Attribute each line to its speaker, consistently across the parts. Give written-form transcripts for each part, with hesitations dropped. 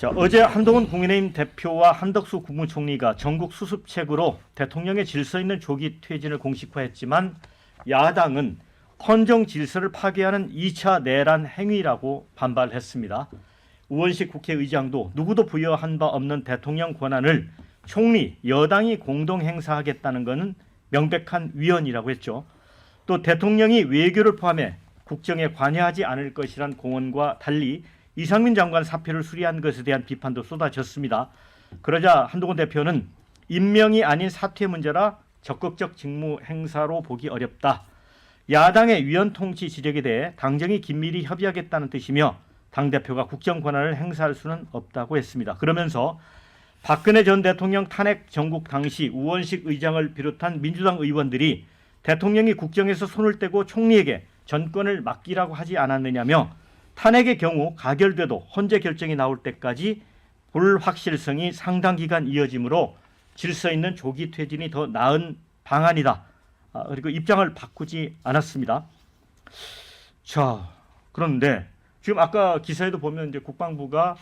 Speaker 1: 자, 어제 한동훈 국민의힘 대표와 한덕수 국무총리가 전국 수습책으로 대통령의 질서 있는 조기 퇴진을 공식화했지만 야당은 헌정 질서를 파괴하는 2차 내란 행위라고 반발했습니다. 우원식 국회의장도 누구도 부여한 바 없는 대통령 권한을 총리, 여당이 공동 행사하겠다는 것은 명백한 위헌이라고 했죠. 또 대통령이 외교를 포함해 국정에 관여하지 않을 것이란 공언과 달리 이상민 장관 사표를 수리한 것에 대한 비판도 쏟아졌습니다. 그러자 한동훈 대표는 임명이 아닌 사퇴 문제라 적극적 직무 행사로 보기 어렵다. 야당의 위헌 통치 지적에 대해 당정이 긴밀히 협의하겠다는 뜻이며 당대표가 국정 권한을 행사할 수는 없다고 했습니다. 그러면서 박근혜 전 대통령 탄핵 정국 당시 우원식 의장을 비롯한 민주당 의원들이 대통령이 국정에서 손을 떼고 총리에게 전권을 맡기라고 하지 않았느냐며 탄핵의 경우 가결돼도 헌재 결정이 나올 때까지 불확실성이 상당 기간 이어지므로 질서 있는 조기 퇴진이 더 나은 방안이다. 그리고 입장을 바꾸지 않았습니다. 자, 그런데 지금 아까 기사에도 보면 이제 국방부가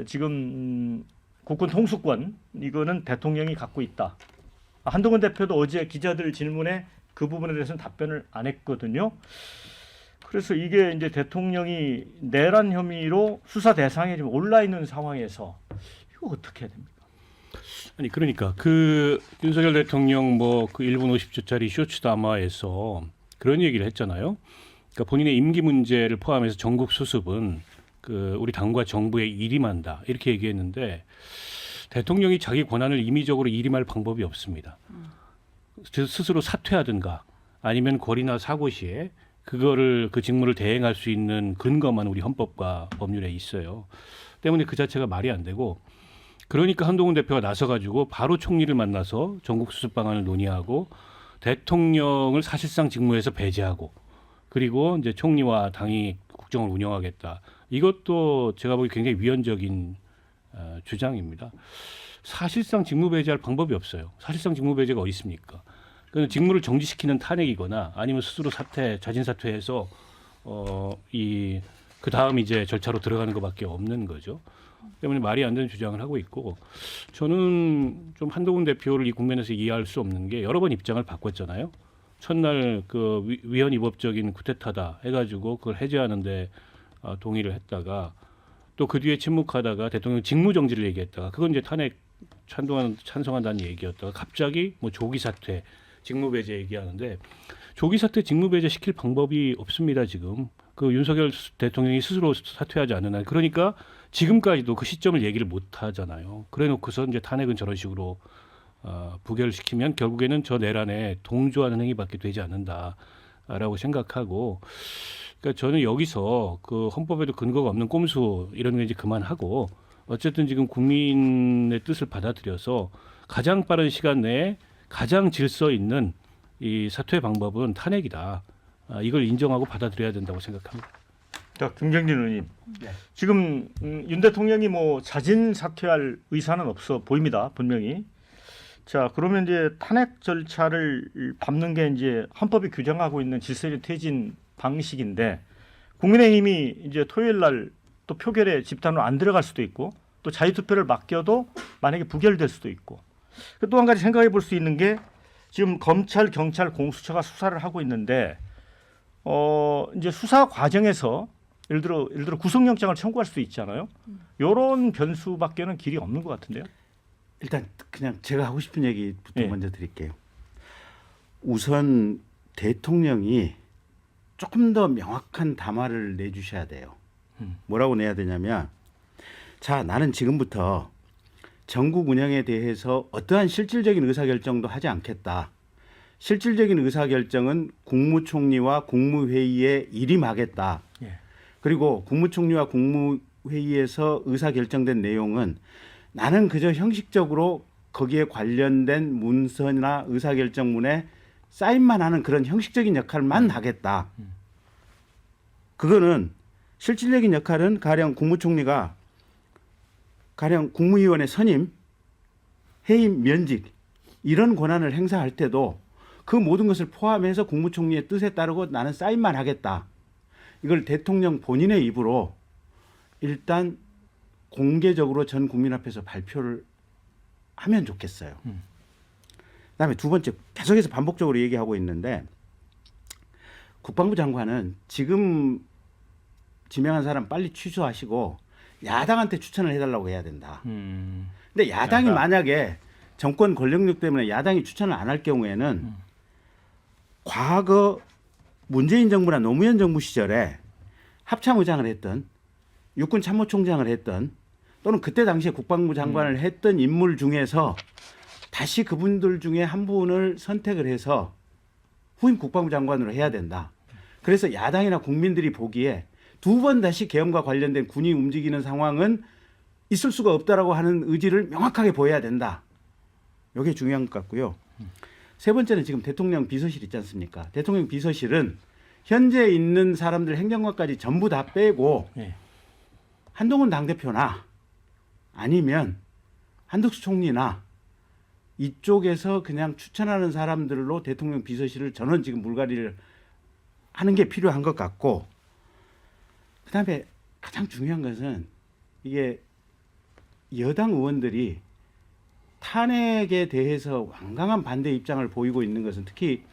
Speaker 1: 지금 국군 통수권 이거는 대통령이 갖고 있다. 한동훈 대표도 어제 기자들 질문에 그 부분에 대해서는 답변을 안 했거든요. 그래서 이게 이제 대통령이 내란 혐의로 수사 대상에 지금 올라 있는 상황에서 이거 어떻게 해야 됩니까?
Speaker 2: 아니 그러니까 그 윤석열 대통령 뭐 그 1분 50초짜리 쇼츠 담화에서 그런 얘기를 했잖아요. 그러니까 본인의 임기 문제를 포함해서 전국 수습은 그 우리 당과 정부의 일임한다 이렇게 얘기했는데 대통령이 자기 권한을 임의적으로 일임할 방법이 없습니다. 스스로 사퇴하든가 아니면 거리나 사고 시에 그거를 그 직무를 대행할 수 있는 근거만 우리 헌법과 법률에 있어요. 때문에 그 자체가 말이 안 되고 그러니까 한동훈 대표가 나서가지고 바로 총리를 만나서 전국 수습 방안을 논의하고 대통령을 사실상 직무에서 배제하고 그리고 이제 총리와 당이 국정을 운영하겠다. 이것도 제가 보기 굉장히 위헌적인 주장입니다. 사실상 직무 배제할 방법이 없어요. 사실상 직무 배제가 어디 있습니까? 그 직무를 정지시키는 탄핵이거나 아니면 스스로 자진 사퇴해서 그 다음 이제 절차로 들어가는 것밖에 없는 거죠. 때문에 말이 안 되는 주장을 하고 있고 저는 좀 한동훈 대표를 이 국면에서 이해할 수 없는 게 여러 번 입장을 바꿨잖아요. 첫날 그 위헌 위법적인 쿠데타다 해가지고 그걸 해제하는데 동의를 했다가 또 그 뒤에 침묵하다가 대통령 직무 정지를 얘기했다가 그건 이제 탄핵 찬성한다는 얘기였다가 갑자기 뭐 조기 사퇴 직무 배제 얘기하는데 조기 사퇴 직무 배제 시킬 방법이 없습니다. 지금 그 윤석열 대통령이 스스로 사퇴하지 않는 한 그러니까 지금까지도 그 시점을 얘기를 못 하잖아요. 그래놓고서 이제 탄핵은 저런 식으로 부결시키면 결국에는 저 내란에 동조하는 행위밖에 되지 않는다라고 생각하고 그러니까 저는 여기서 그 헌법에도 근거가 없는 꼼수 이런 거 이제 그만하고 어쨌든 지금 국민의 뜻을 받아들여서 가장 빠른 시간 내에 가장 질서 있는 이 사퇴 방법은 탄핵이다. 이걸 인정하고 받아들여야 된다고 생각합니다.
Speaker 1: 자, 김경진 의원님.
Speaker 3: 네.
Speaker 1: 지금 윤 대통령이 뭐 자진 사퇴할 의사는 없어 보입니다. 분명히. 자, 그러면 이제 탄핵 절차를 밟는 게 이제 헌법이 규정하고 있는 질서의 퇴진 방식인데 국민의힘이 이제 토요일 날 또 표결에 집단으로 안 들어갈 수도 있고 또 자유투표를 맡겨도 만약에 부결될 수도 있고 또 한 가지 생각해 볼 수 있는 게 지금 검찰, 경찰, 공수처가 수사를 하고 있는데 이제 수사 과정에서 예를 들어 구속영장을 청구할 수도 있잖아요. 이런 변수밖에는 길이 없는 것 같은데요.
Speaker 3: 일단 그냥 제가 하고 싶은 얘기부터
Speaker 1: 네.
Speaker 3: 먼저 드릴게요. 우선 대통령이 조금 더 명확한 담화를 내주셔야 돼요. 뭐라고 내야 되냐면 자, 나는 지금부터 전국 운영에 대해서 어떠한 실질적인 의사결정도 하지 않겠다. 실질적인 의사결정은 국무총리와 국무회의에 일임하겠다.
Speaker 1: 예.
Speaker 3: 그리고 국무총리와 국무회의에서 의사결정된 내용은 나는 그저 형식적으로 거기에 관련된 문서나 의사결정문에 사인만 하는 그런 형식적인 역할만 하겠다. 그거는 실질적인 역할은 가령 국무총리가 가령 국무위원회 선임, 해임, 면직 이런 권한을 행사할 때도 그 모든 것을 포함해서 국무총리의 뜻에 따르고 나는 사인만 하겠다. 이걸 대통령 본인의 입으로 일단 공개적으로 전 국민 앞에서 발표를 하면 좋겠어요. 그다음에 두 번째, 계속해서 반복적으로 얘기하고 있는데 국방부 장관은 지금 지명한 사람 빨리 취소하시고 야당한테 추천을 해달라고 해야 된다. 근데 야당이 만약에 정권 권력력 때문에 야당이 추천을 안 할 경우에는 과거 문재인 정부나 노무현 정부 시절에 합참의장을 했던 육군 참모총장을 했던 또는 그때 당시에 국방부 장관을 했던 인물 중에서 다시 그분들 중에 한 분을 선택을 해서 후임 국방부 장관으로 해야 된다. 그래서 야당이나 국민들이 보기에 두 번 다시 계엄과 관련된 군이 움직이는 상황은 있을 수가 없다라고 하는 의지를 명확하게 보여야 된다. 이게 중요한 것 같고요. 세 번째는 지금 대통령 비서실 있지 않습니까? 대통령 비서실은 현재 있는 사람들 행정관까지 전부 다 빼고
Speaker 1: 네.
Speaker 3: 한동훈 당대표나 아니면 한덕수 총리나 이쪽에서 그냥 추천하는 사람들로 대통령 비서실을 전원 지금 물갈이를 하는 게 필요한 것 같고, 그다음에 가장 중요한 것은 이게 여당 의원들이 탄핵에 대해서 완강한 반대 입장을 보이고 있는 것은 특히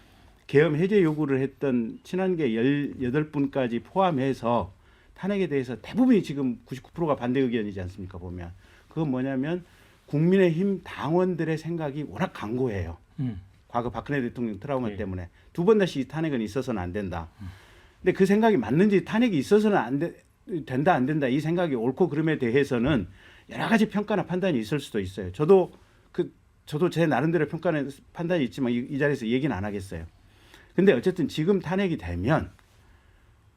Speaker 3: 계엄 해제 요구를 했던 친한계 18분까지 포함해서 탄핵에 대해서 대부분이 지금 99%가 반대 의견이지 않습니까? 보면 그건 뭐냐면 국민의힘 당원들의 생각이 워낙 강고해요. 과거 박근혜 대통령 트라우마
Speaker 1: 네.
Speaker 3: 때문에 두 번 다시 탄핵은 있어서는 안 된다. 근데 그 생각이 맞는지 탄핵이 있어서는 된다 안 된다 이 생각이 옳고 그름에 대해서는 여러 가지 평가나 판단이 있을 수도 있어요. 저도 제 나름대로 평가는 판단이 있지만 이 자리에서 얘기는 안 하겠어요. 근데 어쨌든 지금 탄핵이 되면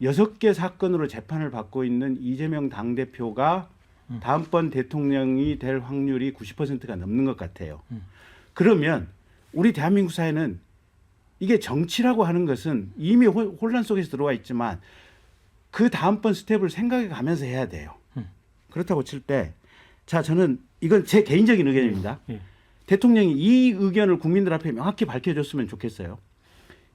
Speaker 3: 6개 사건으로 재판을 받고 있는 이재명 당대표가 다음번 대통령이 될 확률이 90%가 넘는 것 같아요. 그러면 우리 대한민국 사회는 이게 정치라고 하는 것은 이미 혼란 속에서 들어와 있지만 그 다음번 스텝을 생각해 가면서 해야 돼요. 그렇다고 칠 때, 자, 저는 이건 제 개인적인 의견입니다. 대통령이 이 의견을 국민들 앞에 명확히 밝혀줬으면 좋겠어요.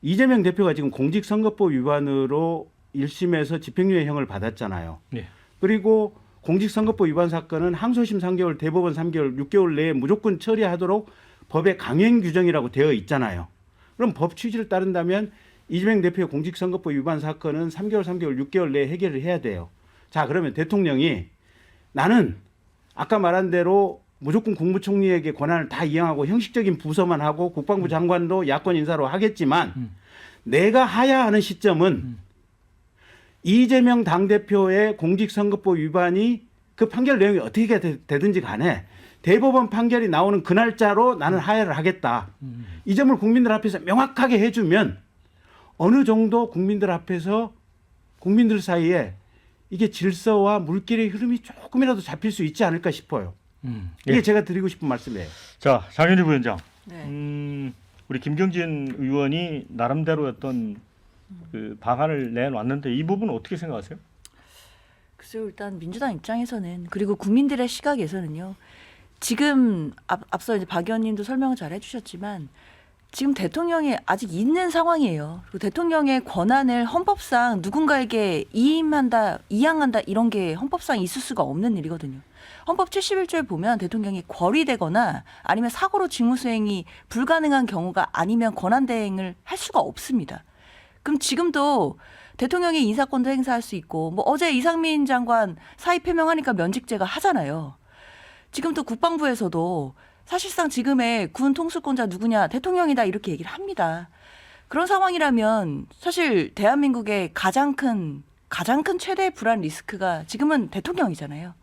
Speaker 3: 이재명 대표가 지금 공직선거법 위반으로 1심에서 집행유예형을 받았잖아요.
Speaker 1: 네.
Speaker 3: 그리고 공직선거법 위반 사건은 항소심 3개월, 대법원 3개월, 6개월 내에 무조건 처리하도록 법의 강행 규정이라고 되어 있잖아요. 그럼 법 취지를 따른다면 이재명 대표의 공직선거법 위반 사건은 3개월, 6개월 내에 해결을 해야 돼요. 자, 그러면 대통령이 나는 아까 말한 대로 무조건 국무총리에게 권한을 다 이양하고 형식적인 부서만 하고 국방부 장관도 야권 인사로 하겠지만 내가 하야 하는 시점은 이재명 당대표의 공직선거법 위반이 그 판결 내용이 어떻게 되든지 간에 대법원 판결이 나오는 그 날짜로 나는 하야를 하겠다. 이 점을 국민들 앞에서 명확하게 해주면 어느 정도 국민들 앞에서 국민들 사이에 이게 질서와 물길의 흐름이 조금이라도 잡힐 수 있지 않을까 싶어요. 이게
Speaker 1: 예.
Speaker 3: 제가 드리고 싶은 말씀이에요.
Speaker 1: 자, 장현희 부위원장.
Speaker 4: 네.
Speaker 1: 우리 김경진 의원이 나름대로 어떤 그 방안을 내놨는데 이 부분은 어떻게 생각하세요?
Speaker 4: 글쎄요, 일단 민주당 입장에서는 그리고 국민들의 시각에서는요. 지금 앞서 이제 박 의원님도 설명을 잘 해주셨지만 지금 대통령이 아직 있는 상황이에요. 그리고 대통령의 권한을 헌법상 누군가에게 이양한다 이런 게 헌법상 있을 수가 없는 일이거든요. 헌법 71조에 보면 대통령이 결의되거나 아니면 사고로 직무수행이 불가능한 경우가 아니면 권한대행을 할 수가 없습니다. 그럼 지금도 대통령이 인사권도 행사할 수 있고 뭐 어제 이상민 장관 사의 표명하니까 면직제가 하잖아요. 지금도 국방부에서도 사실상 지금의 군 통수권자 누구냐 대통령이다 이렇게 얘기를 합니다. 그런 상황이라면 사실 대한민국의 가장 큰 최대의 불안 리스크가 지금은 대통령이잖아요.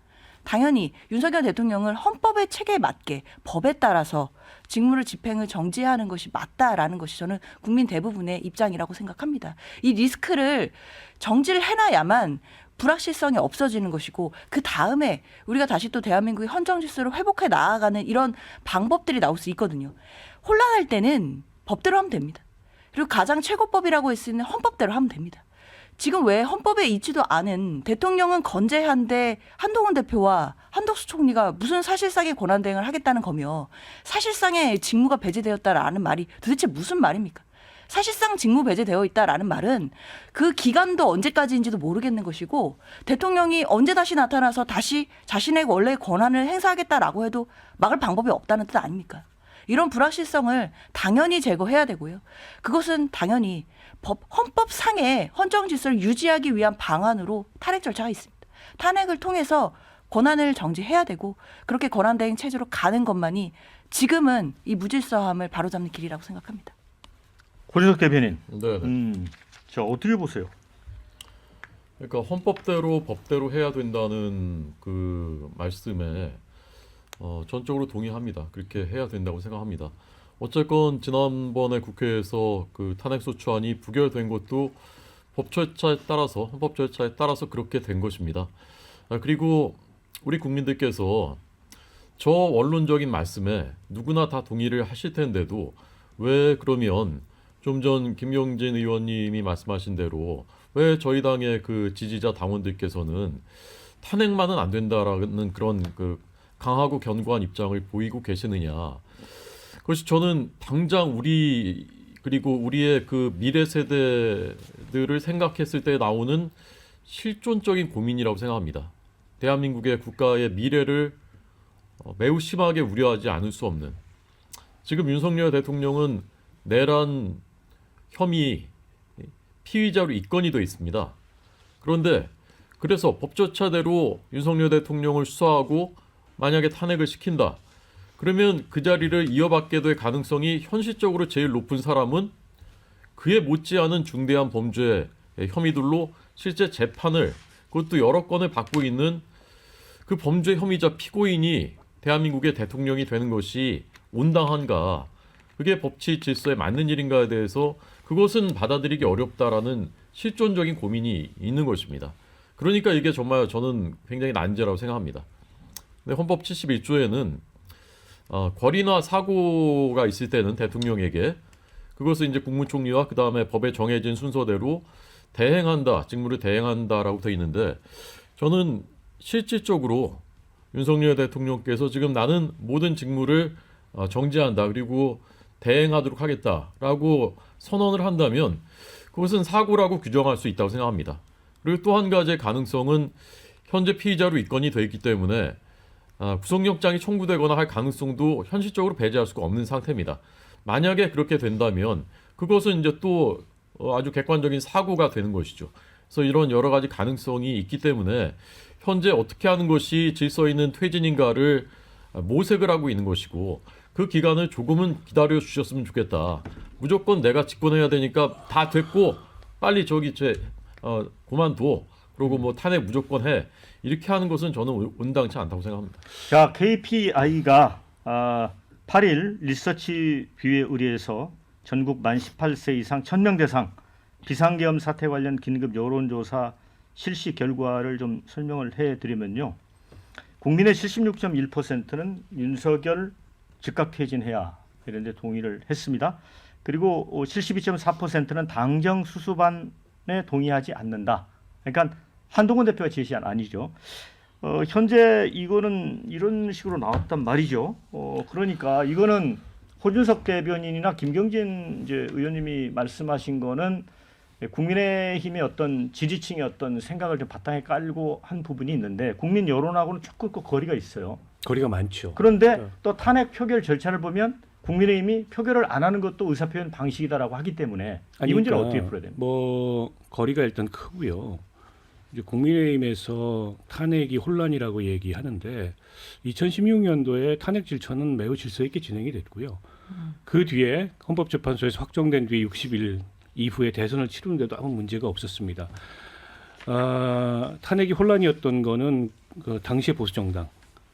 Speaker 4: 당연히 윤석열 대통령을 헌법의 체계에 맞게 법에 따라서 직무를 집행을 정지하는 것이 맞다라는 것이 저는 국민 대부분의 입장이라고 생각합니다. 이 리스크를 정지를 해놔야만 불확실성이 없어지는 것이고 그 다음에 우리가 다시 또 대한민국의 헌정 질서를 회복해 나아가는 이런 방법들이 나올 수 있거든요. 혼란할 때는 법대로 하면 됩니다. 그리고 가장 최고법이라고 할 수 있는 헌법대로 하면 됩니다. 지금 왜 헌법에 있지도 않은 대통령은 건재한데 한동훈 대표와 한덕수 총리가 무슨 사실상의 권한대행을 하겠다는 거며 사실상의 직무가 배제되었다라는 말이 도대체 무슨 말입니까? 사실상 직무 배제되어 있다라는 말은 그 기간도 언제까지인지도 모르겠는 것이고 대통령이 언제 다시 나타나서 다시 자신의 원래 권한을 행사하겠다라고 해도 막을 방법이 없다는 뜻 아닙니까? 이런 불확실성을 당연히 제거해야 되고요. 그것은 당연히 헌법상의 헌정 질서를 유지하기 위한 방안으로 탄핵 절차가 있습니다. 탄핵을 통해서 권한을 정지해야 되고 그렇게 권한대행 체제로 가는 것만이 지금은 이 무질서함을 바로잡는 길이라고 생각합니다.
Speaker 1: 고준석 대변인,
Speaker 5: 네.
Speaker 1: 자 어떻게 보세요?
Speaker 5: 그러니까 헌법대로 법대로 해야 된다는 그 말씀에 전적으로 동의합니다. 그렇게 해야 된다고 생각합니다. 어쨌건 지난번에 국회에서 그 탄핵소추안이 부결된 것도 법 절차에 따라서 헌법 절차에 따라서 그렇게 된 것입니다. 그리고 우리 국민들께서 저 원론적인 말씀에 누구나 다 동의를 하실 텐데도 왜 그러면 좀 전 김용진 의원님이 말씀하신 대로 왜 저희 당의 그 지지자 당원들께서는 탄핵만은 안 된다라는 그런 그 강하고 견고한 입장을 보이고 계시느냐. 그것이 저는 당장 그리고 우리의 그 미래 세대들을 생각했을 때 나오는 실존적인 고민이라고 생각합니다. 대한민국의 국가의 미래를 매우 심하게 우려하지 않을 수 없는, 지금 윤석열 대통령은 내란 혐의 피의자로 입건이 되어 있습니다. 그런데 그래서 법조차대로 윤석열 대통령을 수사하고 만약에 탄핵을 시킨다. 그러면 그 자리를 이어받게 될 가능성이 현실적으로 제일 높은 사람은 그에 못지않은 중대한 범죄 혐의들로 실제 재판을, 그것도 여러 건을 받고 있는 그 범죄 혐의자 피고인이 대한민국의 대통령이 되는 것이 온당한가, 그게 법치 질서에 맞는 일인가에 대해서 그것은 받아들이기 어렵다라는 실존적인 고민이 있는 것입니다. 그러니까 이게 정말 저는 굉장히 난제라고 생각합니다. 근데 헌법 71조에는 권리나 사고가 있을 때는 대통령에게 그것을 이제 국무총리와 그 다음에 법에 정해진 순서대로 대행한다, 직무를 대행한다라고 되어 있는데, 저는 실질적으로 윤석열 대통령께서 지금 나는 모든 직무를 정지한다, 그리고 대행하도록 하겠다라고 선언을 한다면 그것은 사고라고 규정할 수 있다고 생각합니다. 그리고 또 한 가지의 가능성은 현재 피의자로 입건이 되어 있기 때문에 구속영장이 청구되거나 할 가능성도 현실적으로 배제할 수가 없는 상태입니다. 만약에 그렇게 된다면 그것은 이제 또 아주 객관적인 사고가 되는 것이죠. 그래서 이런 여러 가지 가능성이 있기 때문에 현재 어떻게 하는 것이 질서 있는 퇴진인가를 모색을 하고 있는 것이고, 그 기간을 조금은 기다려 주셨으면 좋겠다. 무조건 내가 집권해야 되니까 다 됐고 빨리 그만둬. 그리고 뭐 탄핵 무조건 해. 이렇게 하는 것은 저는 온당치 않다고 생각합니다.
Speaker 1: 자, KPI가 8일 리서치뷰에 의뢰해서 전국 만 18세 이상 1000명 대상 비상계엄 사태 관련 긴급 여론조사 실시 결과를 좀 설명을 해드리면요. 국민의 76.1%는 윤석열 즉각 퇴진해야 이런데 동의를 했습니다. 그리고 72.4%는 당정 수습안에 동의하지 않는다. 그러니까 한동훈 대표가 제시한 아니죠. 현재 이거는 이런 식으로 나왔단 말이죠. 그러니까 이거는 호준석 대변인이나 김경진 이제 의원님이 말씀하신 거는 국민의힘의 어떤 지지층의 어떤 생각을 좀 바탕에 깔고 한 부분이 있는데 국민 여론하고는 조금 거리가 있어요.
Speaker 2: 거리가 많죠.
Speaker 1: 그런데
Speaker 2: 네.
Speaker 1: 또 탄핵 표결 절차를 보면 국민의힘이 표결을 안 하는 것도 의사표현 방식이다라고 하기 때문에 이 문제는 어떻게 풀어야 됩니까?
Speaker 2: 뭐 거리가 일단 크고요. 이제 국민의힘에서 탄핵이 혼란이라고 얘기하는데 2016년도에 탄핵 질서는 매우 질서 있게 진행이 됐고요. 그 뒤에 헌법재판소에서 확정된 뒤에 60일 이후에 대선을 치르는데도 아무 문제가 없었습니다. 탄핵이 혼란이었던 거는 그 당시의 보수정당,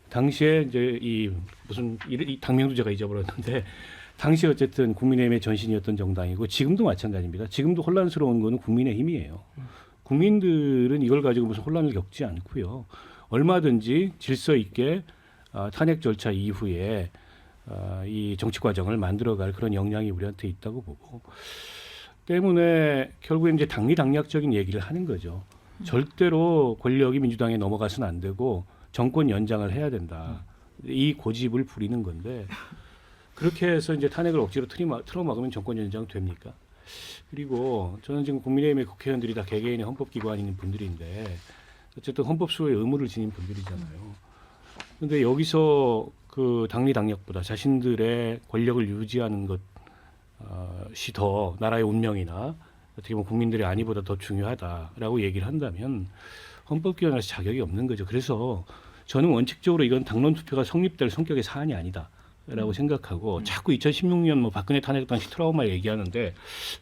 Speaker 2: 당시에 이제 이 당명도 제가 잊어버렸는데 당시 어쨌든 국민의힘의 전신이었던 정당이고 지금도 마찬가지입니다. 지금도 혼란스러운 거는 국민의힘이에요. 국민들은 이걸 가지고 무슨 혼란을 겪지 않고요. 얼마든지 질서 있게 탄핵 절차 이후에 이 정치 과정을 만들어갈 그런 역량이 우리한테 있다고 보고, 때문에 결국에 이제 당리당략적인 얘기를 하는 거죠. 절대로 권력이 민주당에 넘어가서는 안 되고 정권 연장을 해야 된다. 이 고집을 부리는 건데, 그렇게 해서 이제 탄핵을 억지로 틀어막으면 정권 연장 됩니까? 그리고 저는 지금 국민의힘의 국회의원들이 다 개개인의 헌법기관인 분들인데 어쨌든 헌법수호의 의무를 지닌 분들이잖아요. 그런데 여기서 그 당리당략보다 자신들의 권력을 유지하는 것이 더 나라의 운명이나 어떻게 보면 국민들의 안위보다 더 중요하다라고 얘기를 한다면 헌법기관에서 자격이 없는 거죠. 그래서 저는 원칙적으로 이건 당론 투표가 성립될 성격의 사안이 아니다라고 생각하고 자꾸 2016년 뭐 박근혜 탄핵 당시 트라우마 얘기하는데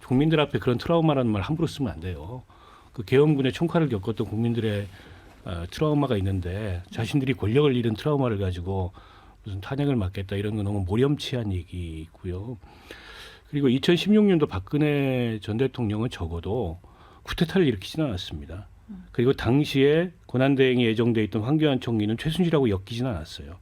Speaker 2: 국민들 앞에 그런 트라우마라는 말 함부로 쓰면 안 돼요. 그 계엄군의 총칼을 겪었던 국민들의 트라우마가 있는데 자신들이 권력을 잃은 트라우마를 가지고 무슨 탄핵을 맞겠다 이런 건 너무 모렴치한 얘기고요. 그리고 2016년도 박근혜 전 대통령은 적어도 쿠데타를 일으키지는 않았습니다. 그리고 당시에 고난대행이 예정돼 있던 황교안 총리는 최순실하고 엮이지는 않았어요.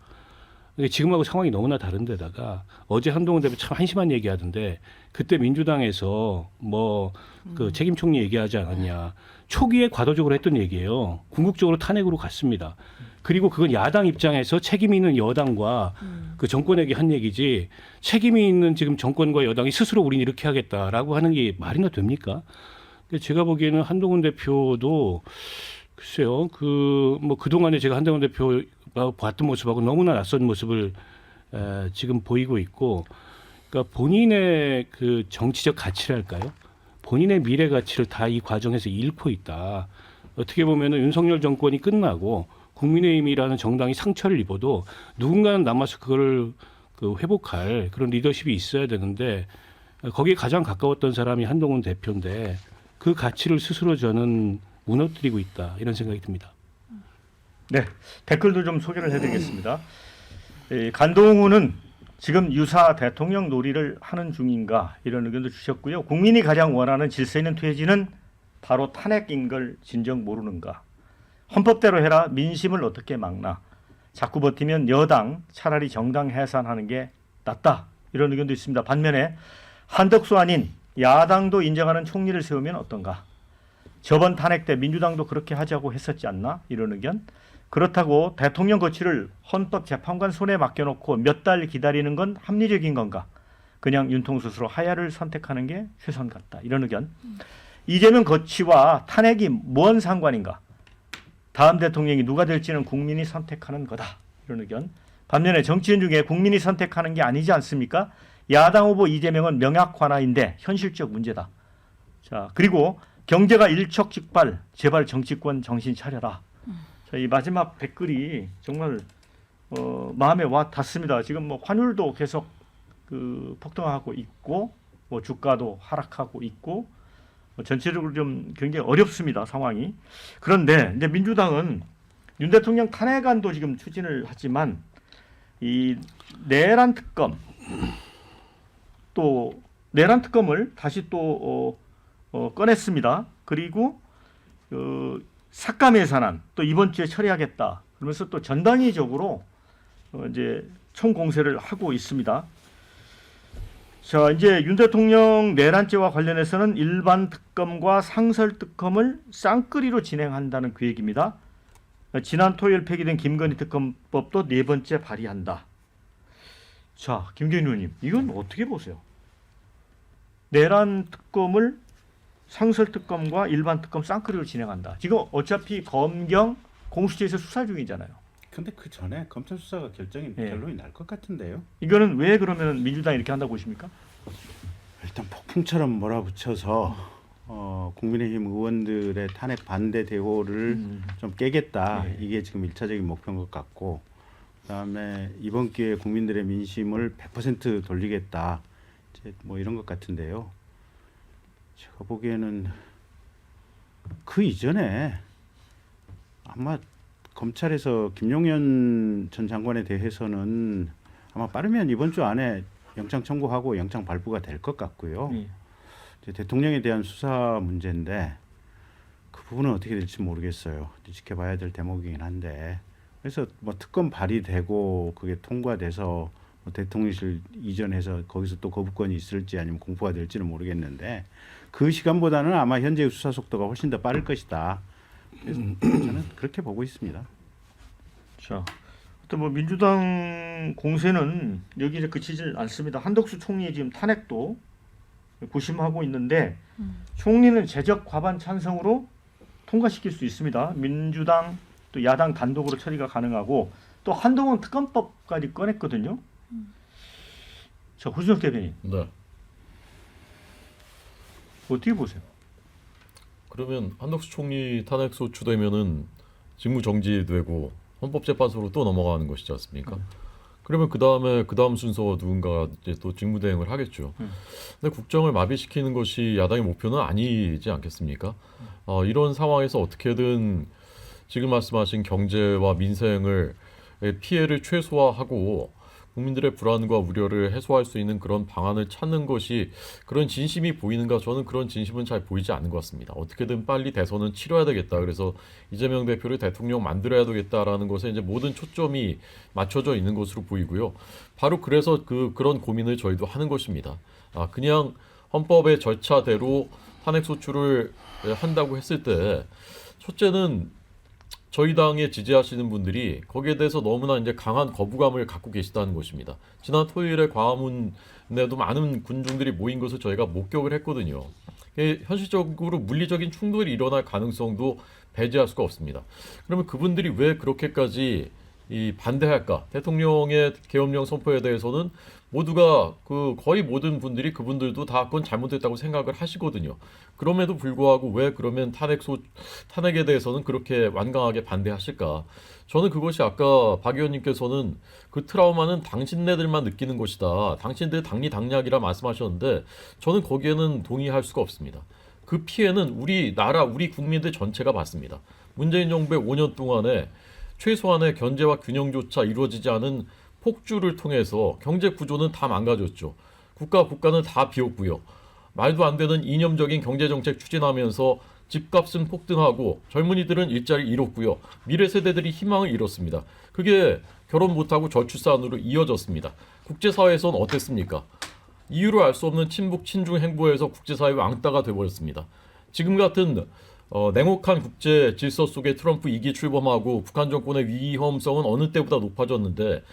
Speaker 2: 지금하고 상황이 너무나 다른데다가 어제 한동훈 대표 참 한심한 얘기하던데 그때 민주당에서 뭐 그 책임 총리 얘기하지 않았냐. 초기에 과도적으로 했던 얘기예요. 궁극적으로 탄핵으로 갔습니다. 그리고 그건 야당 입장에서 책임 있는 여당과 그 정권에게 한 얘기지 책임이 있는 지금 정권과 여당이 스스로 우린 이렇게 하겠다라고 하는 게 말이나 됩니까? 제가 보기에는 한동훈 대표도 글쎄요, 그동안에 제가 한동훈 대표가 봤던 모습하고 너무나 낯선 모습을 지금 보이고 있고, 그러니까 본인의 그 정치적 가치랄까요? 본인의 미래 가치를 다 이 과정에서 잃고 있다. 어떻게 보면은 윤석열 정권이 끝나고 국민의힘이라는 정당이 상처를 입어도 누군가는 남아서 그걸 회복할 그런 리더십이 있어야 되는데 거기에 가장 가까웠던 사람이 한동훈 대표인데 그 가치를 스스로 저는 무너뜨리고 있다 이런 생각이 듭니다.
Speaker 1: 네, 댓글도 좀 소개를 해드리겠습니다. 간동훈은 지금 유사 대통령 놀이를 하는 중인가 이런 의견도 주셨고요. 국민이 가장 원하는 질서 있는 퇴진은 바로 탄핵인 걸 진정 모르는가. 헌법대로 해라. 민심을 어떻게 막나. 자꾸 버티면 여당 차라리 정당 해산하는 게 낫다. 이런 의견도 있습니다. 반면에 한덕수 아닌 야당도 인정하는 총리를 세우면 어떤가. 저번 탄핵 때 민주당도 그렇게 하자고 했었지 않나? 이런 의견. 그렇다고 대통령 거취를 헌법재판관 손에 맡겨놓고 몇 달 기다리는 건 합리적인 건가? 그냥 윤통수로 하야를 선택하는 게 최선 같다. 이런 의견. 이재명 거취와 탄핵이 뭔 상관인가? 다음 대통령이 누가 될지는 국민이 선택하는 거다. 이런 의견. 반면에 정치인 중에 국민이 선택하는 게 아니지 않습니까? 야당 후보 이재명은 명약 관화인데 현실적 문제다. 자, 그리고 경제가 일촉즉발, 제발 정치권 정신 차려라. 자, 이 마지막 댓글이 정말 마음에 와 닿습니다. 지금 뭐 환율도 계속 폭등하고 있고, 뭐 주가도 하락하고 있고, 전체적으로 좀 굉장히 어렵습니다, 상황이. 그런데 이제 민주당은 윤 대통령 탄핵안도 지금 추진을 하지만 이 내란 특검 또 내란 특검을 다시 또 꺼냈습니다. 그리고 삭감 예산안 또 이번 주에 처리하겠다. 그러면서 또 전방위적으로 이제 총공세를 하고 있습니다. 자, 이제 윤 대통령 내란죄와 관련해서는 일반 특검과 상설 특검을 쌍끌이로 진행한다는 계획입니다. 지난 토요일 폐기된 김건희 특검법도 4번째 발의한다. 자, 김경인 의원님, 이건 어떻게 보세요? 내란 특검을 상설 특검과 일반 특검 쌍끌이로 진행한다. 지금 어차피 검경 공수처에서 수사 중이잖아요.
Speaker 3: 근데 그 전에 검찰 수사가 결정이
Speaker 1: 예.
Speaker 3: 결론이 날 것 같은데요.
Speaker 1: 이거는 왜 그러면 민주당이 이렇게 한다고 보십니까?
Speaker 3: 일단 폭풍처럼 몰아붙여서 국민의힘 의원들의 탄핵 반대 대호를 좀 깨겠다.
Speaker 1: 네.
Speaker 3: 이게 지금 1차적인 목표인 것 같고, 그다음에 이번 기회에 국민들의 민심을 100% 돌리겠다. 이제 뭐 이런 것 같은데요. 제가 보기에는 그 이전에 아마 검찰에서 김용현 전 장관에 대해서는 아마 빠르면 이번 주 안에 영장 청구하고 영장 발부가 될 것 같고요. 이제 대통령에 대한 수사 문제인데 그 부분은 어떻게 될지 모르겠어요. 지켜봐야 될 대목이긴 한데, 그래서 뭐 특검 발의되고 그게 통과돼서 뭐 대통령실 이전해서 거기서 또 거부권이 있을지 아니면 공포가 될지는 모르겠는데 그 시간보다는 아마 현재의 수사 속도가 훨씬 더 빠를 것이다. 그래서 저는 그렇게 보고 있습니다.
Speaker 1: 자, 또 뭐 민주당 공세는 여기 이제 그치질 않습니다. 한덕수 총리의 지금 탄핵도 고심하고 있는데 총리는 제적 과반 찬성으로 통과시킬 수 있습니다. 민주당 또 야당 단독으로 처리가 가능하고 또 한동훈 특검법까지 꺼냈거든요. 자, 구준혁 대변인
Speaker 5: 네.
Speaker 1: 어떻게 보세요?
Speaker 5: 그러면 한덕수 총리 탄핵 소추되면은 직무 정지되고 헌법재판소로 또 넘어가는 것이지 않습니까? 그러면 그 다음 순서 누군가 이제 또 직무대행을 하겠죠. 근데 국정을 마비시키는 것이 야당의 목표는 아니지 않겠습니까? 이런 상황에서 어떻게든 지금 말씀하신 경제와 민생을 피해를 최소화하고 국민들의 불안과 우려를 해소할 수 있는 그런 방안을 찾는 것이 그런 진심이 보이는가? 저는 그런 진심은 잘 보이지 않는 것 같습니다. 어떻게든 빨리 대선은 치러야 되겠다. 그래서 이재명 대표를 대통령 만들어야 되겠다라는 것에 이제 모든 초점이 맞춰져 있는 것으로 보이고요. 바로 그래서 그런 고민을 저희도 하는 것입니다. 그냥 헌법의 절차대로 탄핵 소추를 한다고 했을 때 첫째는 저희 당에 지지하시는 분들이 거기에 대해서 너무나 이제 강한 거부감을 갖고 계시다는 것입니다. 지난 토요일에 광화문에도 많은 군중들이 모인 것을 저희가 목격을 했거든요. 현실적으로 물리적인 충돌이 일어날 가능성도 배제할 수가 없습니다. 그러면 그분들이 왜 그렇게까지 반대할까? 대통령의 계엄령 선포에 대해서는 모두가 거의 모든 분들이 그분들도 다 그건 잘못됐다고 생각을 하시거든요. 그럼에도 불구하고 왜 그러면 탄핵에 대해서는 그렇게 완강하게 반대하실까? 저는 그것이 아까 박 의원님께서는 그 트라우마는 당신네들만 느끼는 것이다. 당신들 당리당략이라 말씀하셨는데 저는 거기에는 동의할 수가 없습니다. 그 피해는 우리 나라, 우리 국민들 전체가 받습니다. 문재인 정부의 5년 동안에 최소한의 견제와 균형조차 이루어지지 않은 폭주를 통해서 경제 구조는 다 망가졌죠. 국가는 다 비었고요. 말도 안 되는 이념적인 경제정책 추진하면서 집값은 폭등하고 젊은이들은 일자리 잃었고요. 미래 세대들이 희망을 잃었습니다. 그게 결혼 못하고 저출산으로 이어졌습니다. 국제사회에선 어땠습니까? 이유를 알 수 없는 친북 친중 행보에서 국제사회 왕따가 돼버렸습니다. 지금 같은 냉혹한 국제 질서 속에 트럼프 2기 출범하고 북한 정권의 위험성은 어느 때보다 높아졌는데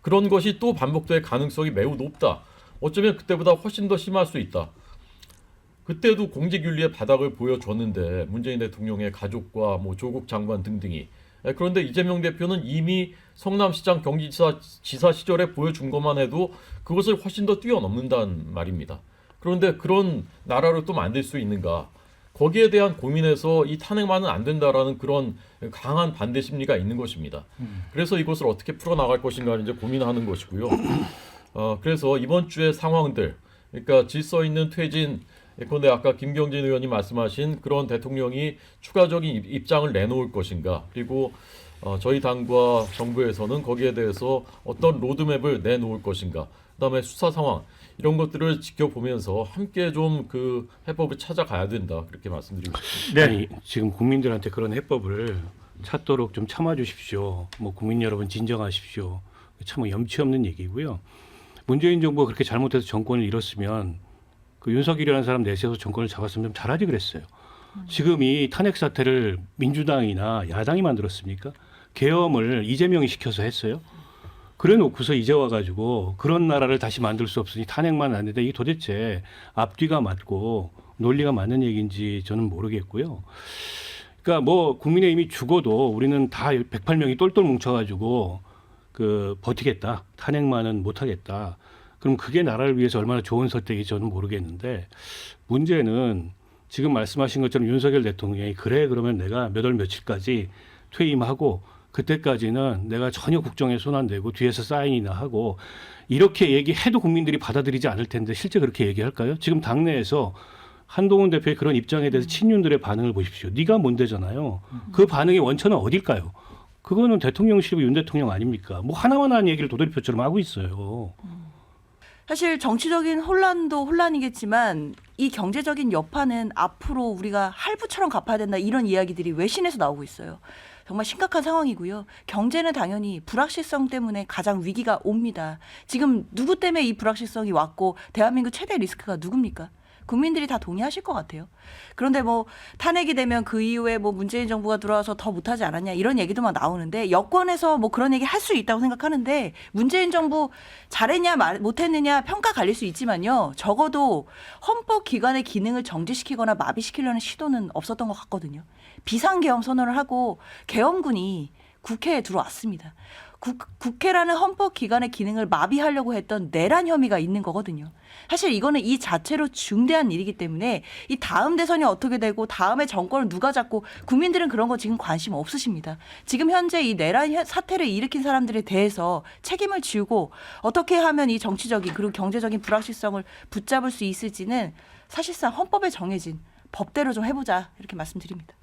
Speaker 5: 그런 것이 또 반복될 가능성이 매우 높다. 어쩌면 그때보다 훨씬 더 심할 수 있다. 그때도 공직윤리의 바닥을 보여줬는데 문재인 대통령의 가족과 조국 장관 등등이. 그런데 이재명 대표는 이미 성남시장 경기지사 시절에 보여준 것만 해도 그것을 훨씬 더 뛰어넘는다는 말입니다. 그런데 그런 나라를 또 만들 수 있는가? 거기에 대한 고민에서 이 탄핵만은 안 된다라는 그런 강한 반대 심리가 있는 것입니다. 그래서 이것을 어떻게 풀어나갈 것인가 이제 고민하는 것이고요. 그래서 이번 주의 상황들, 그러니까 질서 있는 퇴진, 그런데 아까 김경진 의원이 말씀하신 그런 대통령이 추가적인 입장을 내놓을 것인가, 그리고 저희 당과 정부에서는 거기에 대해서 어떤 로드맵을 내놓을 것인가, 그다음에 수사 상황 이런 것들을 지켜보면서 함께 좀 그 해법을 찾아가야 된다 그렇게 말씀드리고 싶습니다.
Speaker 1: 네.
Speaker 2: 아니, 지금 국민들한테 그런 해법을 찾도록 좀 참아주십시오. 국민 여러분 진정하십시오. 참 염치 없는 얘기고요. 문재인 정부가 그렇게 잘못해서 정권을 잃었으면 그 윤석열이라는 사람 내세워서 정권을 잡았으면 좀 잘하지 그랬어요. 지금 이 탄핵 사태를 민주당이나 야당이 만들었습니까? 계엄을 이재명이 시켜서 했어요. 그래 놓고서 이제 와가지고 그런 나라를 다시 만들 수 없으니 탄핵만 안 되는데 이게 도대체 앞뒤가 맞고 논리가 맞는 얘기인지 저는 모르겠고요. 그러니까 국민의힘이 죽어도 우리는 다 108명이 똘똘 뭉쳐가지고 버티겠다. 탄핵만은 못하겠다. 그럼 그게 나라를 위해서 얼마나 좋은 선택인지 저는 모르겠는데 문제는 지금 말씀하신 것처럼 윤석열 대통령이 그러면 내가 몇 월 며칠까지 퇴임하고 그때까지는 내가 전혀 국정에 손 안 대고 뒤에서 사인이나 하고 이렇게 얘기해도 국민들이 받아들이지 않을 텐데 실제 그렇게 얘기할까요? 지금 당내에서 한동훈 대표의 그런 입장에 대해서 친윤들의 반응을 보십시오. 네가 뭔데잖아요. 그 반응의 원천은 어딜까요? 그거는 대통령실이고 윤 대통령 아닙니까? 하나만 하는 얘기를 도돌이표처럼 하고 있어요.
Speaker 4: 사실 정치적인 혼란도 혼란이겠지만 이 경제적인 여파는 앞으로 우리가 할부처럼 갚아야 된다 이런 이야기들이 외신에서 나오고 있어요. 정말 심각한 상황이고요. 경제는 당연히 불확실성 때문에 가장 위기가 옵니다. 지금 누구 때문에 이 불확실성이 왔고 대한민국 최대 리스크가 누굽니까? 국민들이 다 동의하실 것 같아요. 그런데 뭐 탄핵이 되면 그 이후에 뭐 문재인 정부가 들어와서 더 못하지 않았냐 이런 얘기도 막 나오는데 여권에서 뭐 그런 얘기 할 수 있다고 생각하는데 문재인 정부 잘했냐 못했느냐 평가 갈릴 수 있지만요. 적어도 헌법기관의 기능을 정지시키거나 마비시키려는 시도는 없었던 것 같거든요. 비상계엄 선언을 하고 계엄군이 국회에 들어왔습니다. 국회라는 헌법기관의 기능을 마비하려고 했던 내란 혐의가 있는 거거든요. 사실 이거는 이 자체로 중대한 일이기 때문에 이 다음 대선이 어떻게 되고 다음에 정권을 누가 잡고 국민들은 그런 거 지금 관심 없으십니다. 지금 현재 이 내란 사태를 일으킨 사람들에 대해서 책임을 지우고 어떻게 하면 이 정치적인 그리고 경제적인 불확실성을 붙잡을 수 있을지는 사실상 헌법에 정해진 법대로 좀 해보자 이렇게 말씀드립니다.